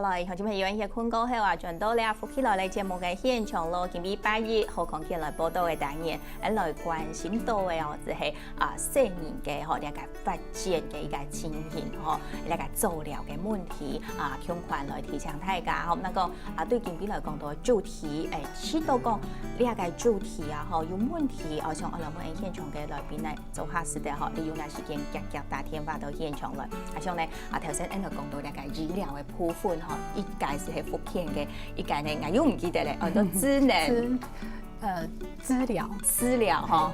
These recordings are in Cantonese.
來，好像係有一些困過後啊，轉到咧福起來嚟節目嘅現場咯，今日8月何康健來報道嘅單元，來關心到嘅哦，就係成人嘅嗬，呢個發展嘅一個情形嗬，呢個治療嘅問題向寬來提醒大家，咁那個對今日來講到主題，知道講呢個主題嗬有問題，像我哋喺現場嘅來賓嚟做下事嘅嗬，利用呢時間夾打電話到現場來，像咧頭先喺度講到呢個醫療嘅部分嗬，一屆是係福建嘅，一屆咧我又唔記得咧，都智能資療嗬，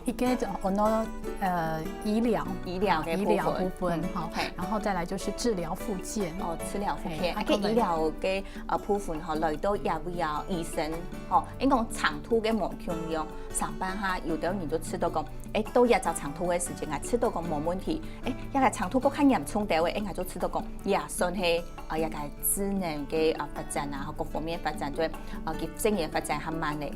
一個我呢醫療嘅部分哈，然後再來就是治療復健治療復健，醫療嘅部分嗬，來到要不要醫生嗬？因講長途嘅冇強用，上班下有的人就知道講，都一就長途嘅時間，知道講冇問題，一個長途個較嚴重啲嘅，就知道講，算係一個智能嘅發展啊，各方面發展對佢經驗發展係慢嘅，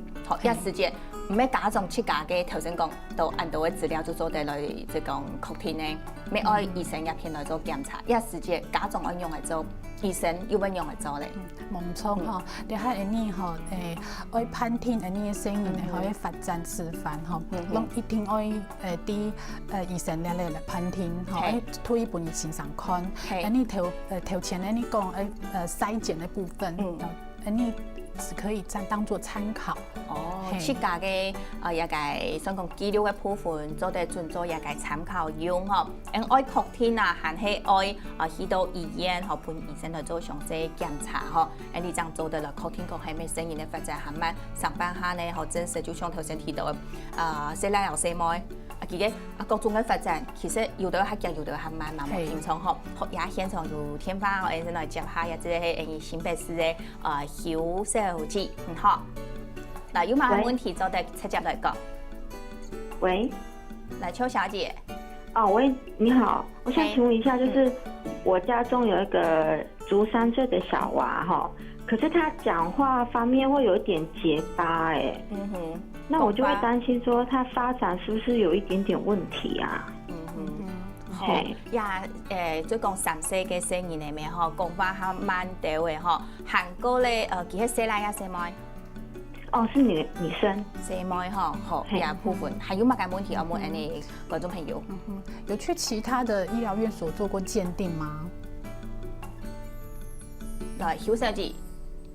一時間唔係假裝出假嘅。頭先講到按到嘅資料就做得來，即講確定咧，咩愛醫生入片來做檢查，一時間假裝愛用嚟做，醫生要唔用嚟做咧？冇錯嗬，你喺呢嗬愛判斷呢嘅聲音咧，可以發展示範嗬，咁一定愛啲醫生咧嚟判斷嗬，推一本醫生上看，呢頭前呢講篩檢嘅部分，呢只可以當作參考。出價嘅一個想講資料嘅部分，做得盡做一個參考用嗬。愛確定還係愛去到醫院和判醫生嚟做詳細檢查嗬。你這樣做得啦，確定講係咩聲音嘅發展係慢，上班下呢好真實，就像頭先提到嘅細奶又細妹。自己各種嘅發展，其實有的係急，有的係慢，冇平常嗬。也現場有天花，我先來接下，或者係新北市嘅小手機，好。嗱，有冇問題就得直接來講。喂，來邱小姐。喂，你好，我想請問一下，就是我家中有一個足3歲的小娃哈，可是他講話方面會有一點結巴那我就會擔心說他發展是不是有一點點問題啊？好，最講3歲嘅聲音裡面嗬，講話係慢啲嘅嗬，韓國咧佢係細奶呀細妹？是女生。細妹嗬，好，部分還有乜嘅問題？我問你觀眾朋友，有去其他的醫療院所做過鑑定嗎？來，小手指。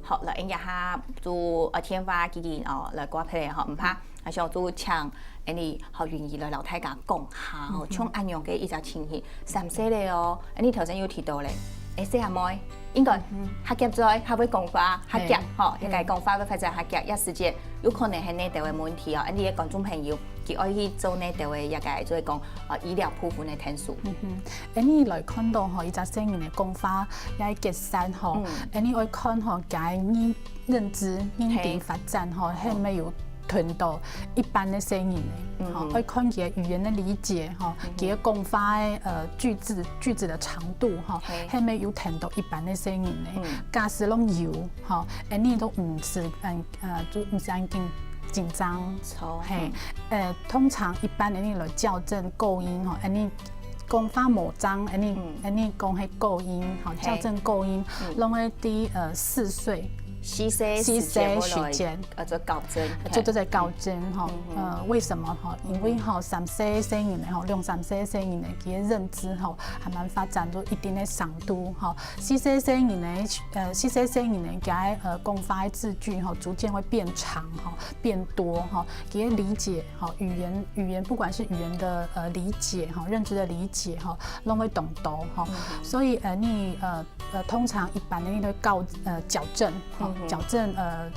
好，來應一下做天花基金來掛牌嗬，唔怕，想做請你好願意來老大家講下，從安樣嘅一隻情形，3歲咧哦，你頭先有提到咧，4下妹應該客夾在，還會講話客夾，一個講話會發展客夾，一時間有可能係呢度嘅問題哦，你嘅觀眾朋友佢可以做呢度嘅一個即係講醫療部分嘅聽數。你來看到嗬，一隻聲音嘅講法，也係結散嗬，你愛看嗬，解你認知、認定發展嗬，係咪有吞到一般嘅聲音咧？愛看佢語言嘅理解嗬，佢嘅講法嘅句子嘅長度嗬，係咪有吞到一般嘅聲音咧？假使攏有嗬，你都唔是就唔是咁緊張，通常一般你來校正構音嗬，你講法無章，你講係構音嗬，校正構音，攏係啲4歲。4歲時間，做校正，做在校正哈。為什麼哈？因為哈3歲聲音咧，哈2、3歲聲音咧，佢嘅認知哈還蠻發展到一定嘅程度哈。4歲聲音咧，4歲聲音咧，佢講話嘅字句哈，逐漸會變長哈，變多哈。佢嘅理解哈，語言不管是語言的理解哈，認知的理解哈，都會懂到哈。所以你通常一般你都矯正矯正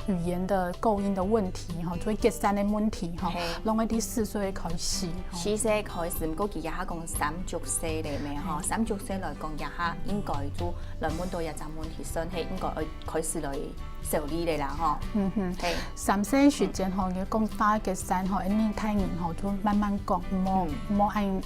語言的構音的問題哈，做結散的問題哈，攏喺啲4歲開始。4歲開始，唔過佢也係講30歲嚟咩嗬？30歲來講也係應該做兩門到一陣問題，算係應該開始來受理嚟啦嗬。係3歲時間嗬，嘅講法結散嗬，你睇人嗬，就慢慢講，唔好按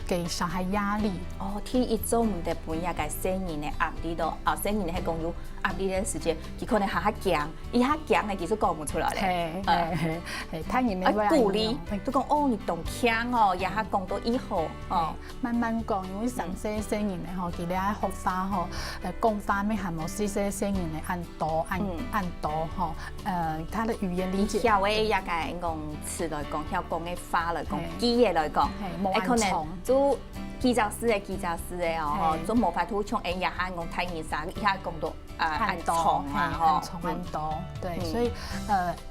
给小孩压力。哦，天一做唔得半夜嘅生年嘅壓力咯，生年係講有壓力嘅時間，佢可能下強，伊下強嘅其實講唔出來咧。係，睇人哋鼓勵，都講哦，你動強哦，也下講到以後哦，慢慢講，因為上些生年嘅吼，佢哋喺學法吼，講法咩係冇四些生年嘅按多吼，他的語言理解。曉嘅也個講詞來講，曉講嘅法來講，記嘅來講，可能做記教師嘅哦，做無法度從也下講太年啥，也下講到按重啊，按多，對，所以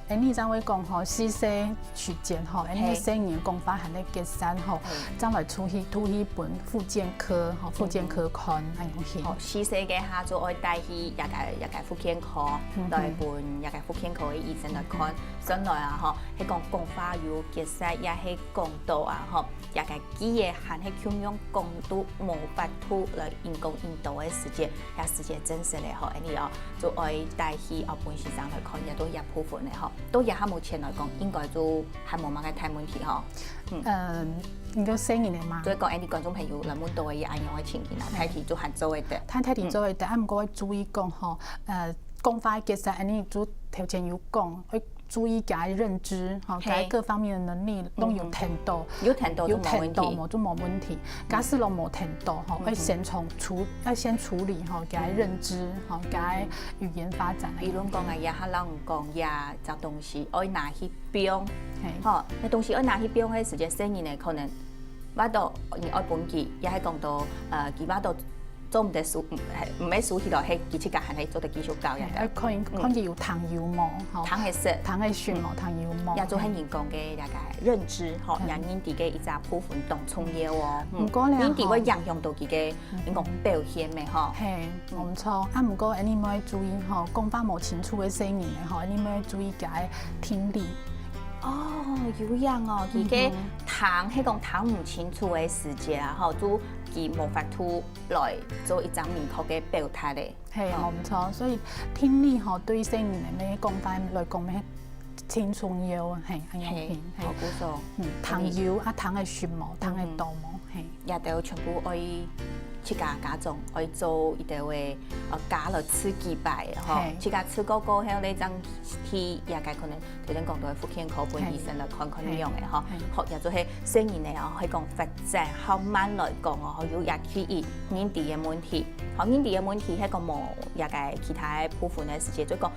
你將會講吼，四些時間吼，你生年講法係咧結山吼，將來出去本復健科看安樣去。四些嘅下就愛帶去也個復健科來本也個復健科嘅醫生來看，上來啊吼，係講講法有結山，也係講到啊吼，也個記嘅係係咁樣講到無法度來因導嘅時間，也時間真實咧吼。你哦，就愛帶去本先生來看，也都一部分咧嗬，都也係目前來講，應該就係冇乜嘅大問題嗬。應該生年嚟嘛？所以講，啲觀眾朋友嚟滿多嘅安樣嘅情形啦，睇住做下做嘅得。睇住做嘅得，唔過要注意講嗬，講法其實你做頭前有講，要注意佢認知，佢各方面嘅能力都有聽到，有聽到就冇問題。假使都冇聽到，要先處理佢認知，佢語言發展。比如講啊，也係人講也就東西愛拿去標，嗬，你東西愛拿去標嘅時間，生年咧可能話到你愛本記，也係講到佢話到。做唔得數，唔係數起來係幾次間係做得繼續教人嘅。可以有糖油毛，糖係色，糖係酸毛，糖油毛。也做係人講嘅一個認知，嗬，人哋嘅一隻部分當重要哦。唔過咧，人哋會影響到佢嘅呢個表現嘅嗬。係，冇錯。唔過你咪注意嗬，講法冇清楚嘅聲音嘅嗬，你咪注意佢聽力。哦，有樣哦，佢嘅糖係講糖唔清楚嘅時節啊，嗬，都佢無法度來做一張明確嘅表態咧。係冇錯，所以聽力嗬對聲音嚟咩講法來講咩挺重要啊，係安樣片。好估數，糖油啊，糖係酸毛，糖係豆毛，係。也都全部愛自家種，愛做一條嘅加落刺激擺，嗬，自家刺過後咧，將去也個可能頭先講到嘅復健科本醫生來看看呢樣嘅，嗬，學也就係雖然嚟啊，可以講發展後慢來講哦，有也去以年底嘅問題，年底嘅問題係個冇也個其他部分嘅事情，所以講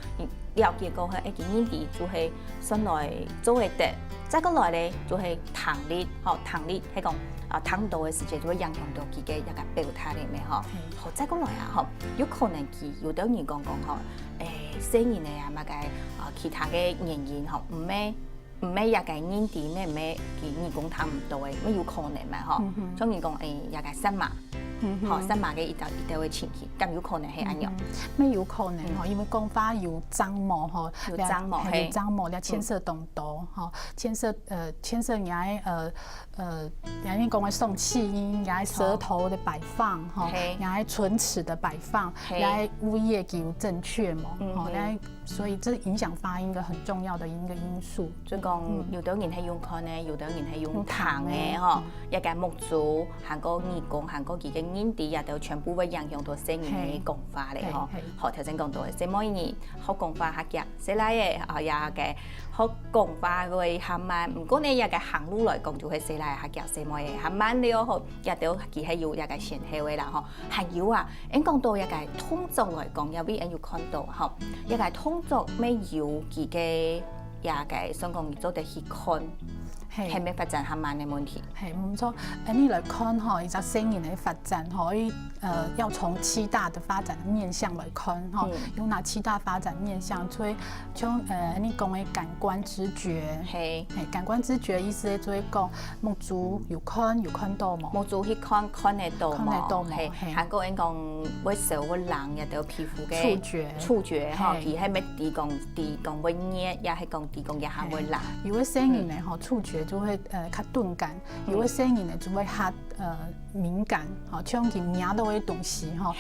了解過係一年底就係上來做嘅得，再過來咧就係糖力，糖力係講。糖度嘅時間就會影響到佢嘅一個表態嚟咩嗬？好再過來啊，有可能佢有啲人講生年嚟啊，乜嘅其他嘅原因唔係一個年底咩咩佢人工糖唔到嘅，咩有可能咩嗬？像人講一個新馬，新馬嘅一條嘅情形，咁有可能係安樣？咩有可能嗬？因為講法有髒毛嗬，有髒毛，咧牽涉動多嗬，牽涉人哋講嘅送氣音，也係舌頭的擺放，也係唇齒的擺放，也係污液叫正確嘛，所以這影響發音嘅很重要的一個因素。所以講有啲人係用可能，有啲人係用糖嘅嗬，一個木竹，韓國耳講，韓國佢嘅音底也都全部會影響到聲音嘅講法嚟嗬。學頭先講到嘅，即每年學講法客家，寫嚟嘅也嘅學講法會較慢，唔過呢一個行路來講就係寫嚟客家寫乜嘢較慢了嗬，也都佢係有一個先後嘅啦嗬。還有啊，應講到一個通俗來講，有邊人要看到嗬，一個通俗咩要佢嘅也個想講做得去看。係咪發展較慢嘅問題？係冇錯，你來看嗬，一隻聲音嘅發展可以要從7大的發展面向來看嗬，有哪7大發展面向？所以像你講嘅感官知覺，係感官知覺意思就係講目睭有看到冇？目睭去看得到冇？係韓國人講會手會冷也都皮膚嘅觸覺嗬，佢係咪地講會熱，也係講地講也係會冷。有個聲音咧嗬，觸覺就會較鈍感，有個聲音咧就會較敏感，吼，像佢聽到嘅東西吼，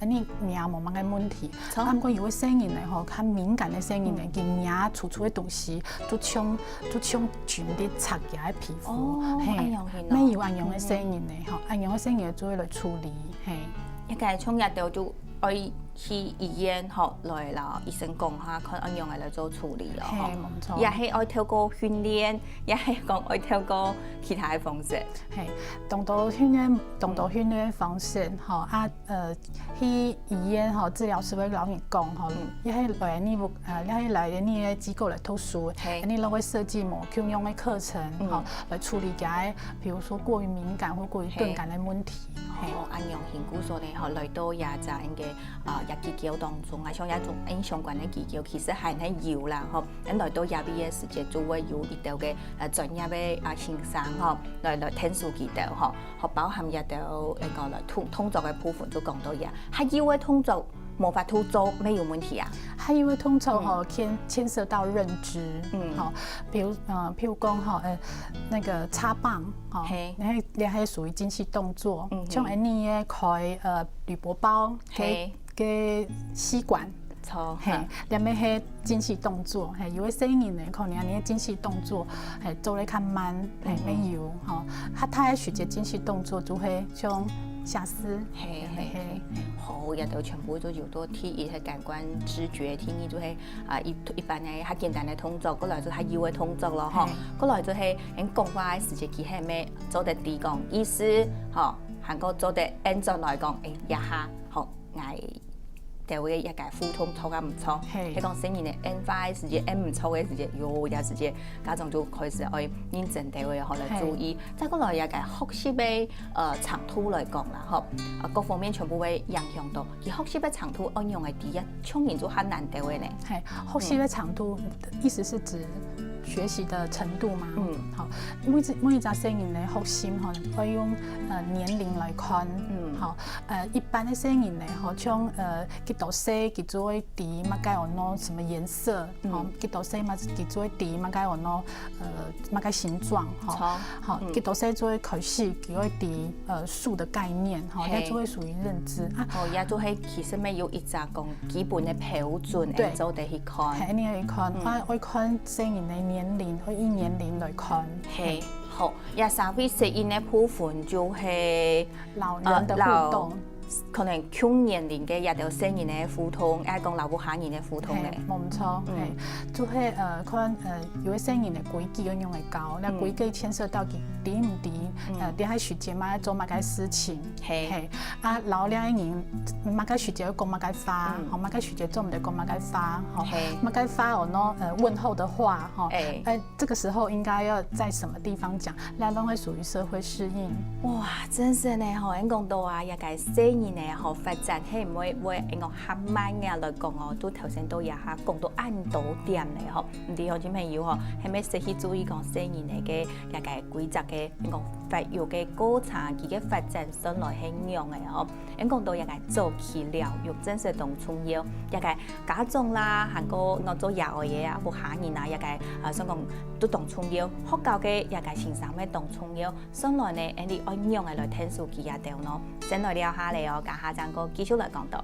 你命冇乜嘅問題。不過有啲聲音咧，吼，較敏感嘅聲音咧，佢命處處嘅東西都搶全啲擦嘅喺皮膚，咩有按樣嘅聲音咧，吼，按樣嘅聲音就會來處理，係。一個衝入到就愛去醫院學來啦，醫生講下看按樣嚟做處理咯。係冇錯。也係愛透過訓練，也係講愛透過其他嘅方式。係，當到訓練方式，吼去醫院吼治療師會老你講吼，也係來你你嘅機構來讀書，你攞個設計模樣樣嘅課程，吼來處理嘅，譬如說過於敏感或過於鈍感嘅問題。按樣評估所咧，吼來到也就應該一機構當中，啊像一種相關嘅機構，其實係喺有啦，吼，咁來到入邊嘅時節，就會有一道嘅專業嘅先生，吼，來聽數幾道，吼，學包含一道一個來通作嘅部分，就講到嘢，係要嘅通作無法度做，沒有問題啊。係因為通作吼牽涉到認知，好，譬如講吼，那個插棒，吼，你係屬於精細動作，像你嘅開鋁箔包嘅吸管，錯，你咪係精細動作，係有啲聲音咧，可能你嘅精細動作係做得較慢，係沒有，吼，佢學嘅精細動作就會像瑕疵，好，日頭全部都要多聽伊係感官知覺，聽伊就係一般嘅較簡單嘅動作，過來就係要嘅動作咯，吼，過來就係喺講話嘅時節，佢係咩做得啲講意思，吼，韓國做得按照來講，一下好捱。就會一個互通錯唔錯，係講聲音嘅按快嘅時節，按唔錯嘅時節，有時節家長就開始愛認真地會學來注意。再過來一個學習嘅長途來講啦，嗬，各方面全部會影響到。而學習嘅長途按用嘅第一，當然就很難得嘅咧。係學習嘅長途，意思是指學習的程度嘛？好，每一隻聲音咧學習嗬，可以用年齡來看，好，一般嘅聲音咧，好像幾多歲佢做會啲乜解我攞什麼顏色，好，幾多歲嘛佢做會啲乜解我攞乜解形狀，好，幾多歲做會開始佢會啲數的概念，好，也就會屬於認知啊。哦，也就係其實咪有一隻講基本嘅標準，對，就得去看。係，你去看，我看聲音嘅年齡，我以年齡來看。係，好，也稍微適應嘅部分就係老人的互動。可能強年齡嘅一條聲音嘅互動，係講老母下年嘅互動咧。冇錯，係，就係可能有啲聲音嘅規矩要用嚟教，那規矩牽涉到佢啲唔啲，啲喺學節嘛做乜嘅事情，係，啊老兩人乜嘅學節要講乜嘅話，好乜嘅學節做唔得講乜嘅話，好，乜嘅話我呢問候的話，哈，這個時候應該要在什麼地方講，那都會屬於社會適應。哇，真是呢，好，應講到啊，一個聲音咧，好發展係唔會應該較慢嘅來講哦，都頭先都有下講到按到點咧，嗬，唔知好似朋友嗬，係咪適宜注意講聲音嚟嘅一個規則嘅應該發育嘅過程，佢嘅發展上來係樣嘅嗬，應講到一個早期療育真係當重要，一個家長啦，韓國我做幼兒嘢啊，或下年啊，一個想講都當重要，學校嘅一個先生咩當重要，上來呢，你按樣嘅來聽數據啊掉咯，先來聊下嚟哦。下陣個繼續來講到。